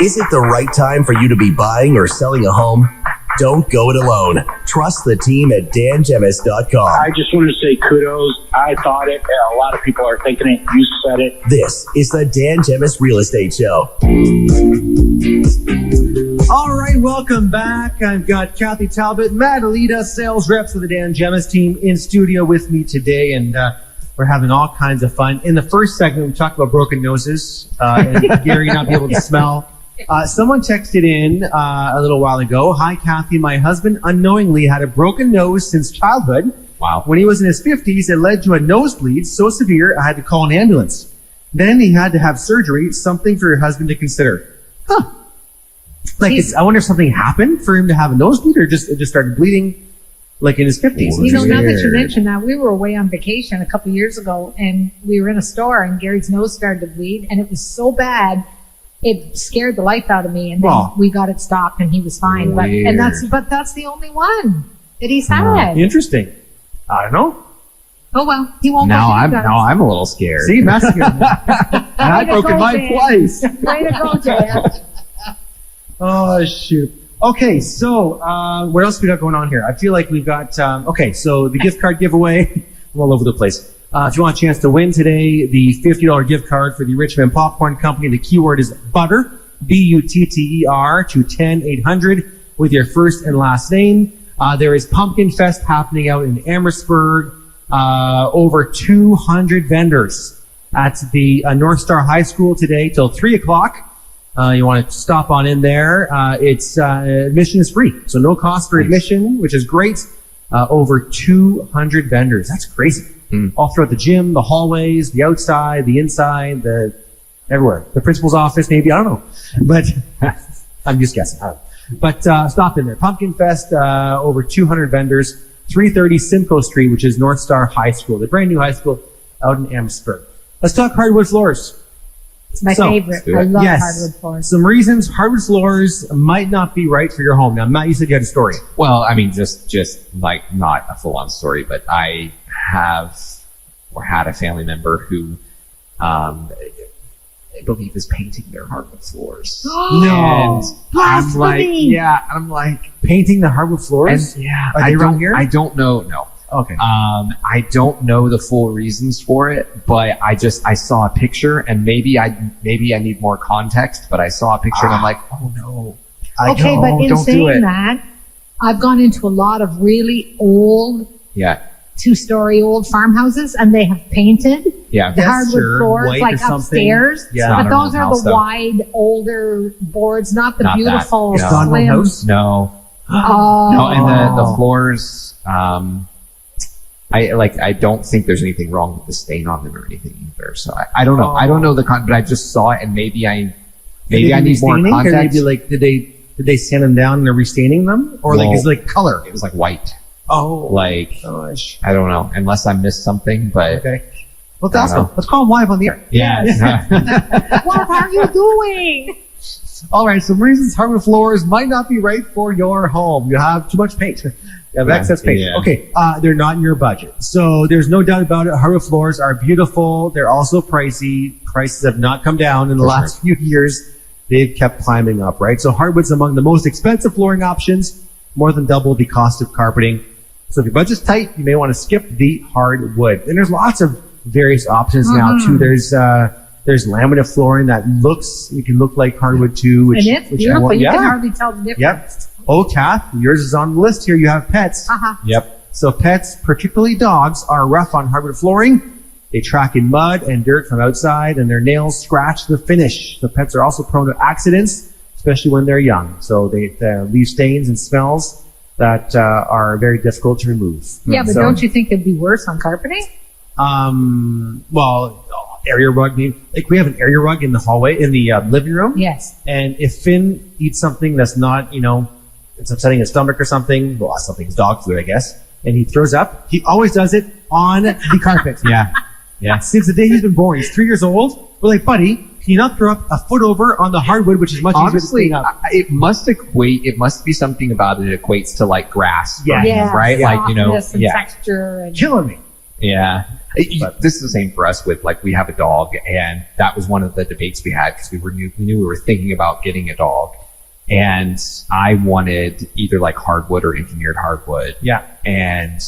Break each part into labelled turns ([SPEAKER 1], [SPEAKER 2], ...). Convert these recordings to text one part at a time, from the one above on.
[SPEAKER 1] Is it the right time for you to be buying or selling a home? Don't go it alone. Trust the team at dangemus.com.
[SPEAKER 2] I just want to say kudos. I thought it. A lot of people are thinking it. You said it.
[SPEAKER 1] This is the Dan Gemus Real Estate Show.
[SPEAKER 3] All right, welcome back. I've got Kathy Talbot, Matt Alita, sales reps of the Dan Gemus team in studio with me today, and we're having all kinds of fun. In the first segment, we talked about broken noses and Gary not being able to smell. Someone texted in a little while ago, "Hi, Kathy. My husband unknowingly had a broken nose since childhood.
[SPEAKER 4] Wow.
[SPEAKER 3] When he was in his 50s, it led to a nosebleed so severe I had to call an ambulance. Then he had to have surgery, something for your husband to consider." Huh. Like, I wonder if something happened for him to have a nosebleed, or it just started bleeding like in his 50s.
[SPEAKER 5] You know, now that you mentioned that, we were away on vacation a couple of years ago, and we were in a store, and Gary's nose started to bleed, and it was so bad, it scared the life out of me, and then we got it stopped, and he was fine. But that's the only one that he's had.
[SPEAKER 3] Interesting. I don't know.
[SPEAKER 5] Oh well, he won't.
[SPEAKER 4] Now I'm a little scared.
[SPEAKER 3] See, that's good. And I've broken mine twice.
[SPEAKER 5] Way to go, Dan.
[SPEAKER 3] Oh, shoot. Okay, so what else we got going on here? I feel like we've got, so the gift card giveaway, I'm all over the place. If you want a chance to win today, the $50 gift card for the Richmond Popcorn Company, the keyword is butter, BUTTER, to 10800 with your first and last name. There is Pumpkin Fest happening out in Amherstburg. Over 200 vendors at the North Star High School today till 3 o'clock. You want to stop on in there. Admission is free, so no cost for admission, which is great. Over 200 vendors. That's crazy. All throughout the gym, the hallways, the outside, the inside, everywhere. The principal's office, maybe, I don't know. But I'm just guessing. But stop in there. Pumpkin Fest, over 200 vendors. 330 Simcoe Street, which is North Star High School, the brand new high school out in Amherstburg. Let's talk hardwood floors.
[SPEAKER 5] It's my favorite. I love hardwood floors.
[SPEAKER 3] Some reasons hardwood floors might not be right for your home. Now, Matt, you said you had a story.
[SPEAKER 4] Well, I mean, just like not a full-on story, but I have or had a family member who, I believe, is painting their hardwood floors.
[SPEAKER 3] No, I'm like painting the hardwood floors.
[SPEAKER 4] And,
[SPEAKER 3] Are they around here?
[SPEAKER 4] I don't know. No.
[SPEAKER 3] Okay.
[SPEAKER 4] I don't know the full reasons for it, but I saw a picture, and maybe I need more context, but I saw a picture and I'm like, oh no.
[SPEAKER 5] But in saying that, I've gone into a lot of really old, 2-story old farmhouses, and they have painted the hardwood floors, like upstairs.
[SPEAKER 3] Yeah.
[SPEAKER 5] But those are the wide, older boards, not the beautiful slim.
[SPEAKER 4] No.
[SPEAKER 5] Oh.
[SPEAKER 4] No, and the floors, I don't think there's anything wrong with the stain on them or anything either. So I don't know. I don't know but I just saw it, and maybe I need more context.
[SPEAKER 3] Or maybe did they sand them down and they're restaining them, or is it like color?
[SPEAKER 4] It was like white.
[SPEAKER 3] Oh,
[SPEAKER 4] gosh. I don't know, unless I missed something. But
[SPEAKER 3] okay. Well, that's awesome. Let's call them live on the air.
[SPEAKER 4] Yeah.
[SPEAKER 5] What are you doing?
[SPEAKER 3] All right. Some reasons hardwood floors might not be right for your home. You have too much paint. You have excess paint. Yeah. Okay. They're not in your budget. So there's no doubt about it. Hardwood floors are beautiful. They're also pricey. Prices have not come down in the last few years. They've kept climbing up, right? So hardwood's among the most expensive flooring options, more than double the cost of carpeting. So if your budget's tight, you may want to skip the hardwood. And there's lots of various options now too. There's laminate flooring that can look like hardwood too.
[SPEAKER 5] And it's beautiful. You can hardly tell the difference.
[SPEAKER 3] Yep. Oh, Kath, yours is on the list here. You have pets.
[SPEAKER 4] Yep.
[SPEAKER 3] So pets, particularly dogs, are rough on hardwood flooring. They track in mud and dirt from outside, and their nails scratch the finish. So pets are also prone to accidents, especially when they're young. So they leave stains and smells that are very difficult to remove.
[SPEAKER 5] Yeah, but don't you think it'd be worse on carpeting?
[SPEAKER 3] Well, area rug. Like we have an area rug in the hallway in the living room.
[SPEAKER 5] Yes.
[SPEAKER 3] And if Finn eats something that's not, it's upsetting his stomach or something, well, something's dog food, I guess, and he throws up, he always does it on the carpet.
[SPEAKER 4] Yeah.
[SPEAKER 3] Since the day he's been born, he's 3 years old. We're like, buddy, can you not throw up a foot over on the hardwood, which is much easier to clean up?
[SPEAKER 4] It must be something about it equates to like grass.
[SPEAKER 3] Yeah.
[SPEAKER 4] Right?
[SPEAKER 5] Softness and texture. And
[SPEAKER 3] killing me.
[SPEAKER 4] Yeah. This is the same for us with, like, we have a dog, and that was one of the debates we had because we knew we were thinking about getting a dog, and I wanted either like hardwood or engineered hardwood.
[SPEAKER 3] Yeah.
[SPEAKER 4] And,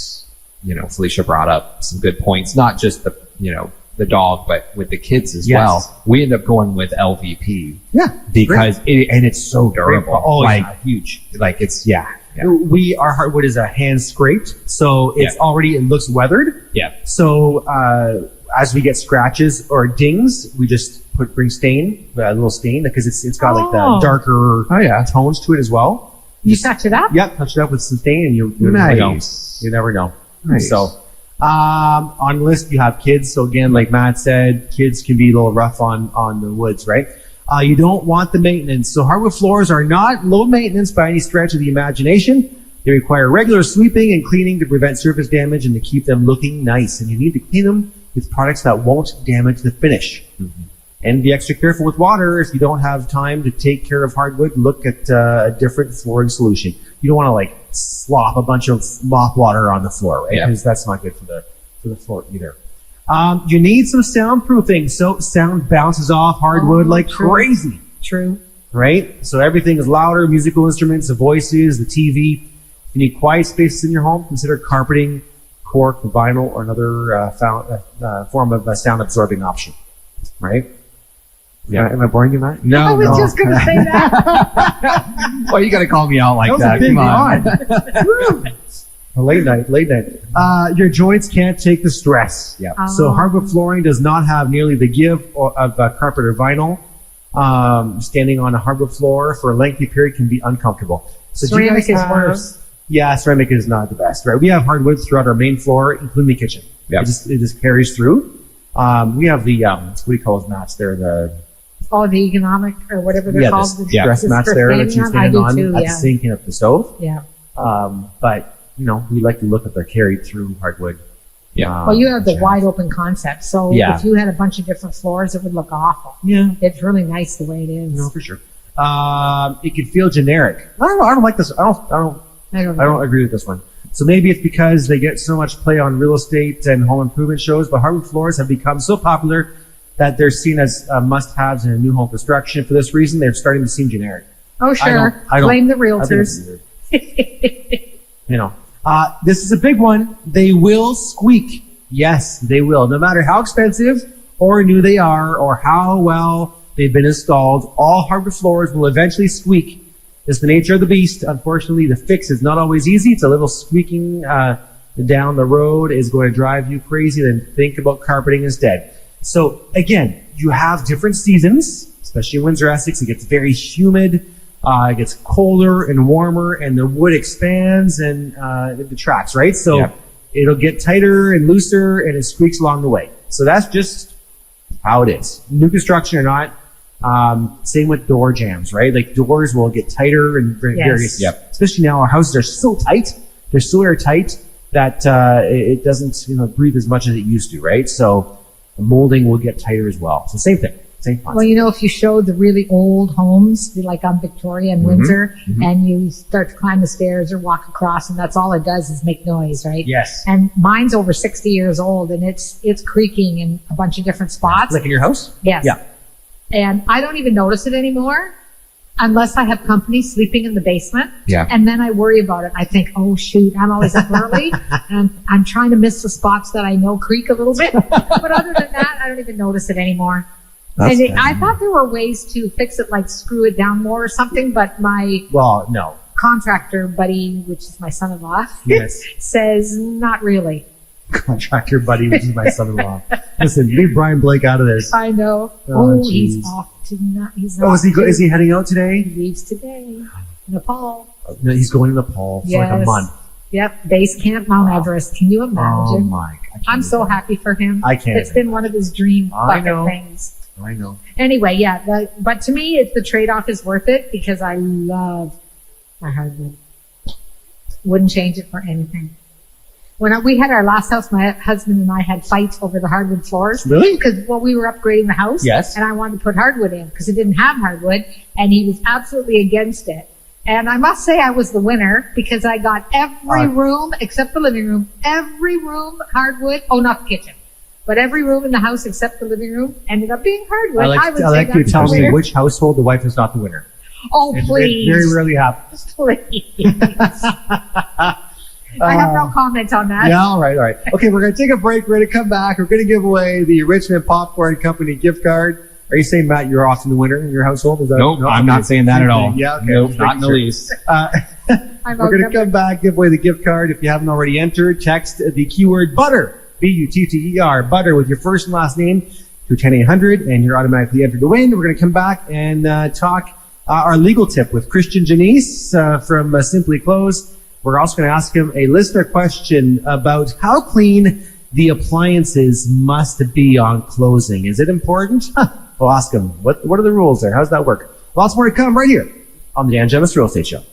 [SPEAKER 4] Felicia brought up some good points, not just the dog, but with the kids as well. We end up going with LVP.
[SPEAKER 3] Yeah.
[SPEAKER 4] Because it's so durable.
[SPEAKER 3] Oh, yeah, huge.
[SPEAKER 4] Like it's,
[SPEAKER 3] Our hardwood is a hand scraped, so it looks weathered.
[SPEAKER 4] Yeah.
[SPEAKER 3] So, as we get scratches or dings, we just bring stain, a little stain, because it's got like the darker tones to it as well.
[SPEAKER 5] You touch it up?
[SPEAKER 3] Yep, touch it up with some stain and you never know. You never know.
[SPEAKER 4] Nice.
[SPEAKER 3] So, on the list, you have kids. So again, like Matt said, kids can be a little rough on the woods, right? You don't want the maintenance. So hardwood floors are not low maintenance by any stretch of the imagination. They require regular sweeping and cleaning to prevent surface damage and to keep them looking nice. And you need to clean them with products that won't damage the finish. Mm-hmm. And be extra careful with water. If you don't have time to take care of hardwood, look at a different flooring solution. You don't want to slop a bunch of mop water on the floor, right? Because that's not good for the floor either. You need some soundproofing. So sound bounces off hardwood crazy.
[SPEAKER 5] True.
[SPEAKER 3] Right? So everything is louder, musical instruments, the voices, the TV. If you need quiet spaces in your home, consider carpeting, cork, vinyl, or another form of sound absorbing option. Right? Yeah. Am I boring you, Matt?
[SPEAKER 5] No, I was just going to say that.
[SPEAKER 4] Well, you got to call me out like that.
[SPEAKER 3] Come on. Late night. Your joints can't take the stress.
[SPEAKER 4] Yeah.
[SPEAKER 3] So hardwood flooring does not have nearly the give of carpet or vinyl. Standing on a hardwood floor for a lengthy period can be uncomfortable. So
[SPEAKER 5] ceramic is worse.
[SPEAKER 3] Yeah, ceramic is not the best, right? We have hardwood throughout our main floor, including the kitchen.
[SPEAKER 4] Yeah.
[SPEAKER 3] It just carries through. We have the, what do you call those mats there? The
[SPEAKER 5] economic or whatever they're called.
[SPEAKER 3] The dress mats there that you stand on at the sink and at the stove.
[SPEAKER 5] Yeah.
[SPEAKER 3] But, we like to look at the carried through hardwood.
[SPEAKER 4] Yeah.
[SPEAKER 5] Well, you have the wide open concept. So if you had a bunch of different floors, it would look awful.
[SPEAKER 3] Yeah.
[SPEAKER 5] It's really nice the way it is.
[SPEAKER 3] No, for sure. It could feel generic. I don't like this. I don't agree with this one. So maybe it's because they get so much play on real estate and home improvement shows, but hardwood floors have become so popular that they're seen as must-haves in a new home construction. For this reason, they're starting to seem generic.
[SPEAKER 5] Oh, sure. Blame the realtors.
[SPEAKER 3] This is a big one. They will squeak. Yes, they will. No matter how expensive or new they are or how well they've been installed, all hardwood floors will eventually squeak. It's the nature of the beast. Unfortunately, the fix is not always easy. It's a little squeaking down the road is going to drive you crazy. Then think about carpeting instead. So again, you have different seasons, especially in Windsor, Essex. It gets very humid. It gets colder and warmer, and the wood expands and it detracts, right? So it'll get tighter and looser, and it squeaks along the way. So that's just how it is. New construction or not. Same with door jambs, right? Like doors will get tighter and various.
[SPEAKER 4] Yep.
[SPEAKER 3] Especially now, our houses are so tight. They're so airtight that it doesn't breathe as much as it used to, right? So the molding will get tighter as well. So same thing. Same concept.
[SPEAKER 5] Well, if you show the really old homes, like on Victoria and Windsor, and you start to climb the stairs or walk across, and that's all it does is make noise, right?
[SPEAKER 3] Yes.
[SPEAKER 5] And mine's over 60 years old, and it's creaking in a bunch of different spots.
[SPEAKER 3] Like in your house?
[SPEAKER 5] Yes.
[SPEAKER 3] Yeah.
[SPEAKER 5] And I don't even notice it anymore unless I have company sleeping in the basement.
[SPEAKER 4] Yeah.
[SPEAKER 5] And then I worry about it. I think, oh shoot, I'm always up early and I'm trying to miss the spots that I know creak a little bit. But other than that, I don't even notice it anymore. I thought there were ways to fix it, like screw it down more or something, but my contractor buddy, which is my son-in-law, says not really.
[SPEAKER 3] Contractor buddy, which is my son-in-law. Listen, leave Brian Blake out of this.
[SPEAKER 5] I know. He's off tonight.
[SPEAKER 3] Is he heading out today?
[SPEAKER 5] He leaves today. Nepal.
[SPEAKER 3] No, he's going to Nepal for like a month.
[SPEAKER 5] Yep. Base camp Mount Everest. Can you imagine?
[SPEAKER 3] Oh my!
[SPEAKER 5] I'm so happy for him.
[SPEAKER 3] I can't.
[SPEAKER 5] It's been one of his dream bucket things.
[SPEAKER 3] I know.
[SPEAKER 5] Anyway, but to me, the trade-off is worth it because I love my hardwood. Wouldn't change it for anything. When we had our last house, my husband and I had fights over the hardwood floors.
[SPEAKER 3] Really?
[SPEAKER 5] Because we were upgrading the house.
[SPEAKER 3] Yes.
[SPEAKER 5] And I wanted to put hardwood in because it didn't have hardwood, and he was absolutely against it. And I must say I was the winner because I got every room except the living room, every room hardwood. Oh, not the kitchen. But every room in the house except the living room ended up being hardwood.
[SPEAKER 3] I
[SPEAKER 5] would
[SPEAKER 3] like
[SPEAKER 5] say
[SPEAKER 3] you
[SPEAKER 5] that's
[SPEAKER 3] tell
[SPEAKER 5] the
[SPEAKER 3] me
[SPEAKER 5] winner.
[SPEAKER 3] which household the wife is not the winner.
[SPEAKER 5] Oh,
[SPEAKER 3] It
[SPEAKER 5] please.
[SPEAKER 3] very rarely happens.
[SPEAKER 5] Please. I have no comment on that.
[SPEAKER 3] Yeah, all right. Okay, we're going to take a break. We're going to come back. We're going to give away the Richmond Popcorn Company gift card. Are you saying, Matt, you're often the winner in your household? Is that,
[SPEAKER 4] Nope,
[SPEAKER 3] no?
[SPEAKER 4] I'm not saying that at all.
[SPEAKER 3] Yeah, okay.
[SPEAKER 4] Nope,
[SPEAKER 3] Just
[SPEAKER 4] not in the
[SPEAKER 3] making
[SPEAKER 4] least.
[SPEAKER 5] I'm
[SPEAKER 3] We're going to
[SPEAKER 5] outnumbered.
[SPEAKER 3] come back, give away the gift card. If you haven't already entered, text the keyword butter, B-U-T-T-E-R, butter with your first and last name to 10800 and you're automatically entered to win. We're going to come back and talk our legal tip with Christian Janice from Simply Clothes. We're also going to ask him a listener question about how clean the appliances must be on closing. Is it important? We'll ask him, what are the rules there? How does that work? Lots more to come right here on the Dan Gemus Real Estate Show.